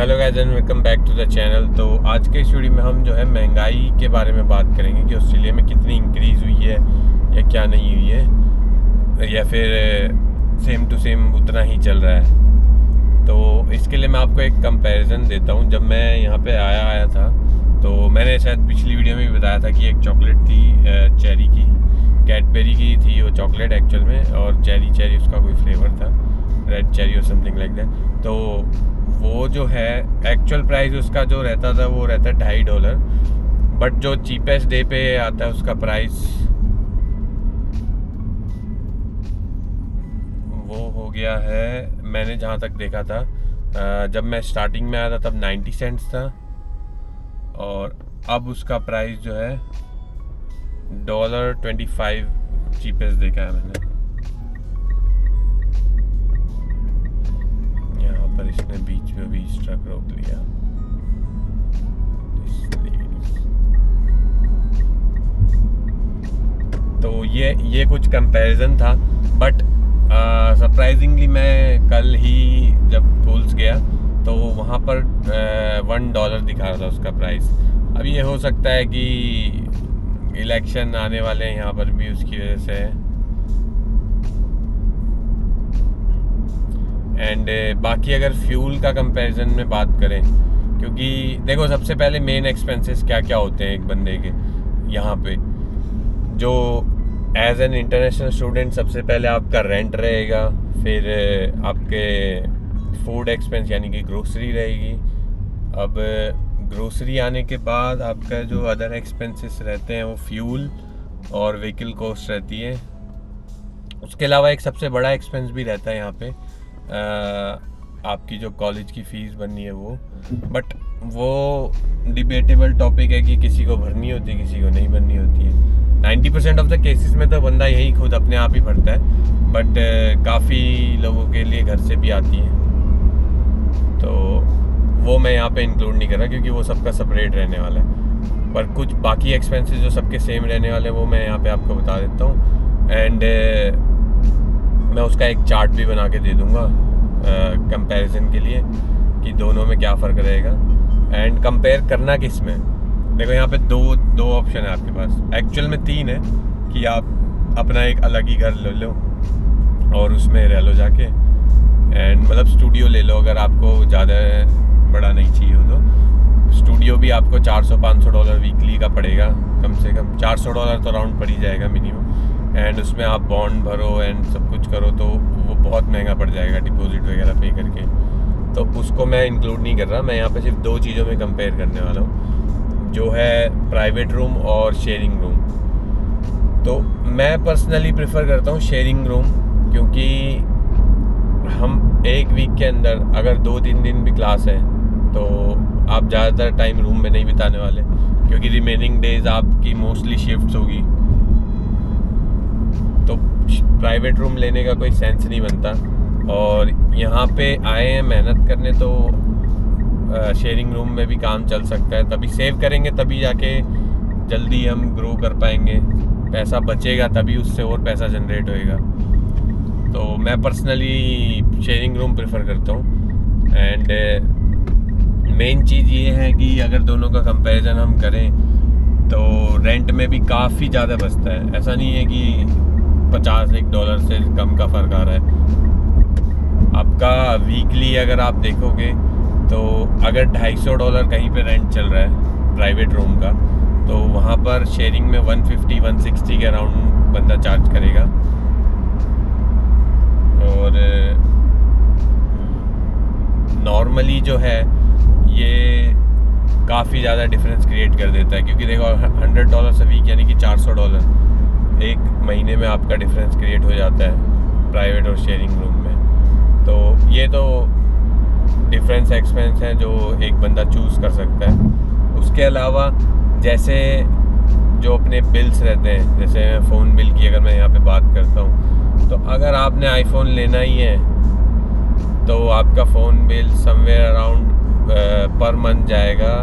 Hello guys and welcome back to the channel. तो आज के इस वीडियो में हम जो है महंगाई के बारे में बात करेंगे कि ऑस्ट्रेलिया में कितनी इंक्रीज़ हुई है या क्या नहीं हुई है, या फिर सेम टू सेम उतना ही चल रहा है। तो इसके लिए मैं आपको एक कंपैरिजन देता हूँ। जब मैं यहाँ पे आया था तो मैंने शायद पिछली वीडियो में भी बताया था कि एक चॉकलेट थी चेरी की, कैडबेरी की थी वो चॉकलेट एक्चुअल में, और चेरी उसका कोई फ्लेवर था, रेड चेरी और समथिंग लाइक दैट। तो वो जो है एक्चुअल प्राइस उसका जो रहता था वो रहता है $2.5, बट जो चीपेस्ट डे पे आता है उसका प्राइस वो हो गया है, मैंने जहाँ तक देखा था जब मैं स्टार्टिंग में आया था तब 90 सेंट्स था, और अब उसका प्राइस जो है $1.25 चीपेस्ट देखा है मैंने। यहाँ पर इसने बीच में भी ट्रक रोक लिया। तो ये कुछ कंपैरिजन था, बट सरप्राइजिंगली मैं कल ही जब कोल्स गया तो वहाँ पर $1 दिखा रहा था उसका प्राइस। अब ये हो सकता है कि इलेक्शन आने वाले हैं यहाँ पर भी, उसकी वजह से। एंड बाकी अगर फ्यूल का कंपैरिजन में बात करें, क्योंकि देखो सबसे पहले मेन एक्सपेंसेस क्या क्या होते हैं एक बंदे के यहाँ पे, जो एज एन इंटरनेशनल स्टूडेंट सबसे पहले आपका रेंट रहेगा, फिर आपके फूड एक्सपेंस यानी कि ग्रोसरी रहेगी। अब ग्रोसरी आने के बाद आपका जो अदर एक्सपेंसेस रहते हैं वो फ्यूल और व्हीकल कॉस्ट रहती है। उसके अलावा एक सबसे बड़ा एक्सपेंस भी रहता है यहाँ पे आपकी जो कॉलेज की फ़ीस बननी है वो, बट वो डिबेटेबल टॉपिक है कि किसी को भरनी होती है किसी को नहीं भरनी होती है। 90% ऑफ द केसेस में तो बंदा यही खुद अपने आप ही भरता है, बट काफ़ी लोगों के लिए घर से भी आती है, तो वो मैं यहाँ पे इंक्लूड नहीं कर रहा क्योंकि वो सबका सेपरेट रहने वाला है। पर कुछ बाकी एक्सपेंसेस जो सबके सेम रहने वाले हैं वो मैं यहाँ पे आपको बता देता हूँ, एंड मैं उसका एक चार्ट भी बना के दे दूँगा कंपैरिजन के लिए कि दोनों में क्या फ़र्क रहेगा। एंड कंपेयर करना किस में, देखो यहाँ पे दो ऑप्शन है आपके पास, एक्चुअल में 3 है कि आप अपना एक अलग ही घर ले लो और उसमें रह लो जाके, एंड मतलब स्टूडियो ले लो अगर आपको ज़्यादा बड़ा नहीं चाहिए हो तो। स्टूडियो भी आपको $400-500 वीकली का पड़ेगा, कम से कम $400 तो राउंड पड़ ही जाएगा मिनिमम। एंड उसमें आप बॉन्ड भरो एंड सब कुछ करो तो वो बहुत महंगा पड़ जाएगा डिपॉजिट वगैरह पे करके, तो उसको मैं इंक्लूड नहीं कर रहा। मैं यहाँ पे सिर्फ 2 चीज़ों में कंपेयर करने वाला हूँ, जो है प्राइवेट रूम और शेयरिंग रूम। तो मैं पर्सनली प्रेफर करता हूँ शेयरिंग रूम, क्योंकि हम एक वीक के अंदर अगर 2-3 दिन भी क्लास है तो आप ज़्यादातर टाइम रूम में नहीं बिताने वाले, क्योंकि रिमेनिंग डेज आपकी मोस्टली शिफ्ट्स होगी, तो प्राइवेट रूम लेने का कोई सेंस नहीं बनता। और यहाँ पे आए हैं मेहनत करने तो शेयरिंग रूम में भी काम चल सकता है, तभी सेव करेंगे तभी जाके जल्दी हम ग्रो कर पाएंगे, पैसा बचेगा तभी उससे और पैसा जनरेट होएगा। तो मैं पर्सनली शेयरिंग रूम प्रेफर करता हूँ। एंड मेन चीज़ ये है कि अगर दोनों का कंपैरिजन हम करें तो रेंट में भी काफ़ी ज़्यादा बचता है। ऐसा नहीं है कि $50 से कम का फ़र्क आ रहा है। आपका वीकली अगर आप देखोगे तो अगर $250 कहीं पे रेंट चल रहा है प्राइवेट रूम का, तो वहाँ पर शेयरिंग में 150-160 के अराउंड बंदा चार्ज करेगा। और नॉर्मली जो है ये काफ़ी ज़्यादा डिफरेंस क्रिएट कर देता है, क्योंकि देखो $100 a वीक यानी कि $400 एक महीने में आपका डिफरेंस क्रिएट हो जाता है प्राइवेट और शेयरिंग रूम में। तो ये तो डिफरेंस एक्सपेंस है जो एक बंदा चूज़ कर सकता है। उसके अलावा जैसे जो अपने बिल्स रहते हैं, जैसे फ़ोन बिल की अगर मैं यहाँ पे बात करता हूँ, तो अगर आपने आईफोन लेना ही है तो आपका phone bill somewhere around per month जाएगा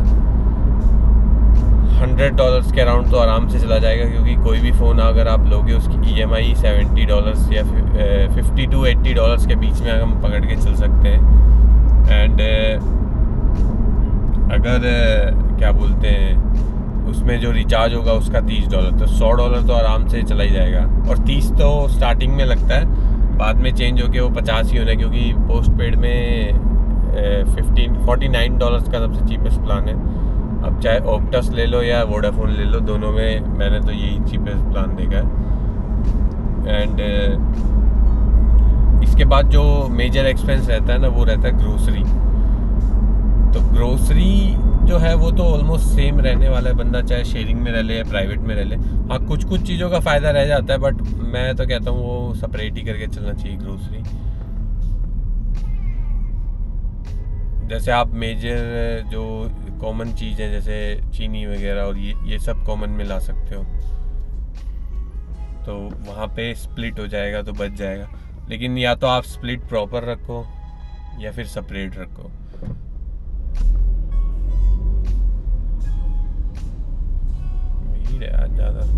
$100 के अराउंड तो आराम से चला जाएगा, क्योंकि कोई भी फ़ोन अगर आप लोगे उसकी EMI $70 या $50 to $80 के बीच में हम पकड़ के चल सकते हैं। एंड अगर क्या बोलते हैं उसमें जो रिचार्ज होगा उसका $30, तो $100 तो आराम से चला ही जाएगा। और 30 तो स्टार्टिंग में लगता है, बाद में चेंज होके वो 50 ही होना है, क्योंकि पोस्ट पेड में $49 का सबसे चीपेस्ट प्लान है। अब चाहे ऑक्टस ले लो या वोडाफोन ले लो, दोनों में मैंने तो यही चीपेस्ट प्लान देखा है। एंड इसके बाद जो मेजर एक्सपेंस रहता है ना, वो रहता है ग्रोसरी। तो ग्रोसरी जो है वो तो ऑलमोस्ट सेम रहने वाला है, बंदा चाहे शेयरिंग में रह ले या प्राइवेट में रह ले। हाँ, कुछ कुछ चीज़ों का फ़ायदा रह जाता है, बट मैं तो कहता हूँ वो सेपरेट ही करके चलना चाहिए ग्रोसरी। जैसे आप मेजर जो कॉमन चीज़ है जैसे चीनी वगैरह और ये सब कॉमन में ला सकते हो, तो वहाँ पे स्प्लिट हो जाएगा तो बच जाएगा। लेकिन या तो आप स्प्लिट प्रॉपर रखो या फिर सेपरेट रखो। भीड़ है आज ज़्यादा।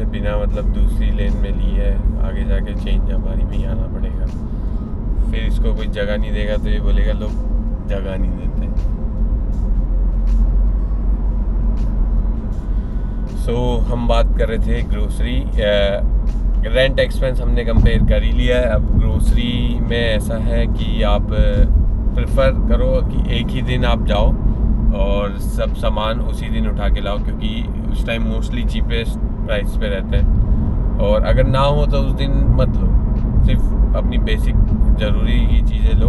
बिना मतलब दूसरी लेन में ली है, आगे जाके चेंज हमारी में ही आना पड़ेगा। फिर इसको कोई जगह नहीं देगा तो ये बोलेगा लोग जगह नहीं देते। सो हम बात कर रहे थे ग्रोसरी। रेंट एक्सपेंस हमने कंपेयर कर ही लिया है। अब ग्रोसरी में ऐसा है कि आप प्रेफर करो कि एक ही दिन आप जाओ और सब सामान उसी दिन उठा के लाओ, क्योंकि उस टाइम मोस्टली चीपेस्ट प्राइस पे रहते हैं। और अगर ना हो तो उस दिन मत लो, सिर्फ अपनी बेसिक ज़रूरी की चीज़ें लो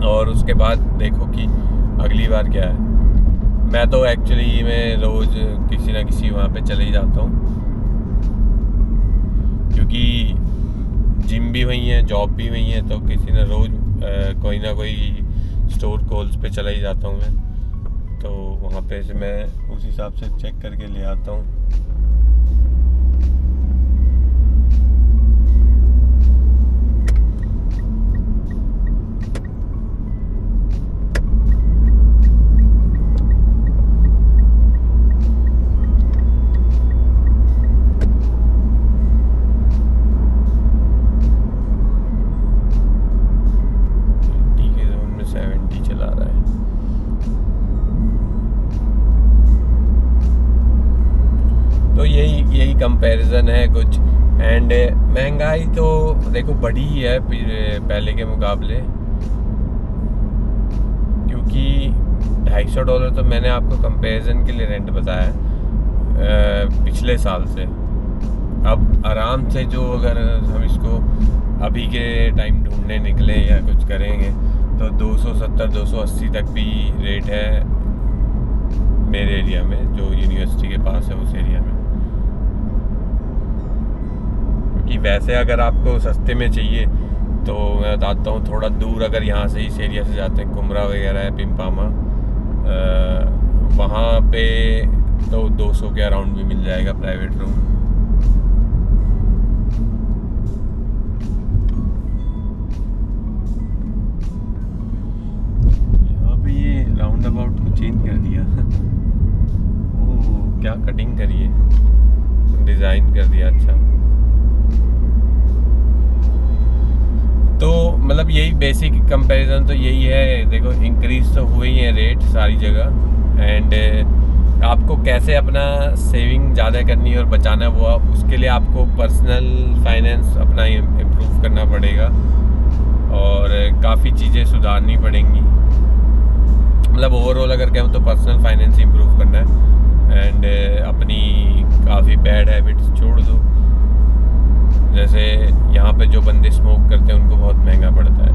और उसके बाद देखो कि अगली बार क्या है। मैं तो एक्चुअली मैं रोज़ किसी ना किसी वहाँ पे चले ही जाता हूँ, क्योंकि जिम भी वहीं है, जॉब भी वहीं है, तो किसी ना रोज़ कोई ना कोई स्टोर कॉल्स पे चला ही जाता हूँ मैं। तो वहाँ पे से मैं उस हिसाब से चेक करके ले आता हूँ। कंपैरिजन है कुछ। एंड महंगाई तो देखो बढ़ी ही है पहले के मुकाबले, क्योंकि $250 तो मैंने आपको कंपैरिजन के लिए रेंट बताया है पिछले साल से। अब आराम से जो अगर हम इसको अभी के टाइम ढूंढने निकले या कुछ करेंगे तो 270-280 तक भी रेट है मेरे एरिया में, जो यूनिवर्सिटी के पास है उस एरिया में। कि वैसे अगर आपको सस्ते में चाहिए तो मैं बताता हूँ, थोड़ा दूर अगर यहाँ से इस एरिया से जाते हैं, कुमरा वगैरह है, पिम्पामा, वहाँ पे तो 200 के अराउंड भी मिल जाएगा प्राइवेट रूम। यहाँ पे ये राउंड अबाउट को चेंज कर दिया ओह, क्या कटिंग करी है, डिज़ाइन कर दिया। अच्छा, तो मतलब यही बेसिक कंपैरिजन तो यही है। देखो इंक्रीज तो हुए ही है रेट सारी जगह, एंड आपको कैसे अपना सेविंग ज़्यादा करनी है और बचाना है, वो उसके लिए आपको पर्सनल फाइनेंस अपना इम्प्रूव करना पड़ेगा और काफ़ी चीज़ें सुधारनी पड़ेंगी। मतलब ओवरऑल अगर कहें तो पर्सनल फाइनेंस इम्प्रूव करना है एंड अपनी काफ़ी बैड हैबिट्स छोड़ दो। जैसे यहाँ पे जो बंदे स्मोक करते हैं उनको बहुत महंगा पड़ता है,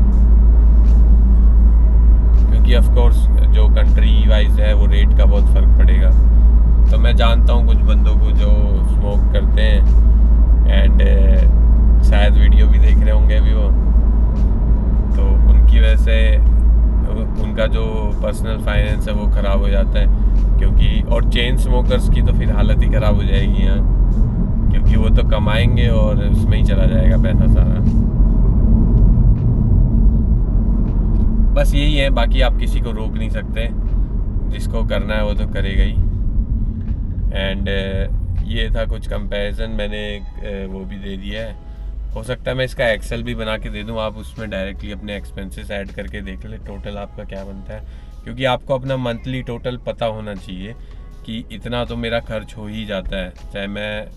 क्योंकि ऑफ कोर्स जो कंट्री वाइज है वो रेट का बहुत फ़र्क पड़ेगा। तो मैं जानता हूँ कुछ बंदों को जो स्मोक करते हैं एंड शायद वीडियो भी देख रहे होंगे अभी वो, तो उनकी वजह से उनका जो पर्सनल फाइनेंस है वो ख़राब हो जाता है। क्योंकि और चेन स्मोकर्स की तो फिर हालत ही ख़राब हो जाएगी यहाँ, क्योंकि वो तो कमाएंगे और उसमें ही चला जाएगा पैसा सारा। बस यही है, बाकी आप किसी को रोक नहीं सकते। जिसको करना है वो तो करेगा ही। एंड ये था कुछ कंपैरिजन, मैंने वो भी दे दिया है। हो सकता है मैं इसका एक्सेल भी बना के दे दूं, आप उसमें डायरेक्टली अपने एक्सपेंसेस ऐड करके देख ले टोटल आपका क्या बनता है, क्योंकि आपको अपना मंथली टोटल पता होना चाहिए कि इतना तो मेरा खर्च हो ही जाता है। चाहे मैं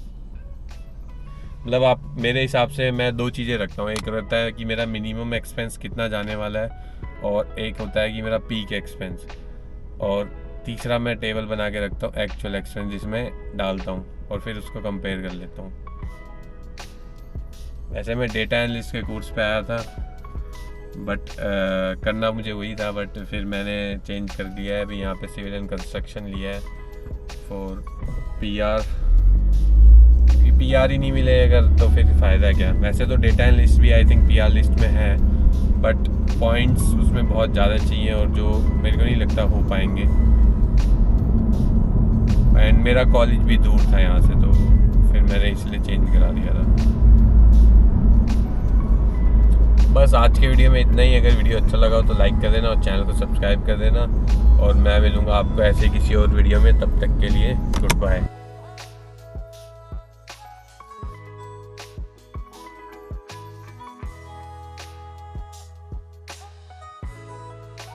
मतलब आप मेरे हिसाब से मैं 2 चीज़ें रखता हूँ, एक रहता है कि मेरा मिनिमम एक्सपेंस कितना जाने वाला है, और एक होता है कि मेरा पीक एक्सपेंस, और तीसरा मैं टेबल बना के रखता हूँ एक्चुअल एक्सपेंस जिसमें डालता हूँ और फिर उसको कंपेयर कर लेता हूँ। वैसे मैं डेटा एनालिस्ट के कोर्स पे आया था, बट करना मुझे वही था, बट फिर मैंने चेंज कर दिया है। अभी यहाँ पे सिविल एंड कंस्ट्रक्शन लिया है फॉर PR, क्योंकि PR ही नहीं मिले अगर तो फिर फ़ायदा क्या। वैसे तो डेटा एनालिस्ट भी आई थिंक PR लिस्ट में है, बट पॉइंट्स उसमें बहुत ज़्यादा चाहिए और जो मेरे को नहीं लगता हो पाएंगे। एंड मेरा कॉलेज भी दूर था यहाँ से, तो फिर मैंने इसलिए चेंज करा दिया था। बस आज के वीडियो में इतना ही। अगर वीडियो अच्छा लगा हो तो लाइक कर देना और चैनल को सब्सक्राइब कर देना, और मैं मिलूँगा आपको ऐसे किसी और वीडियो में। तब तक के लिए गुड बाय।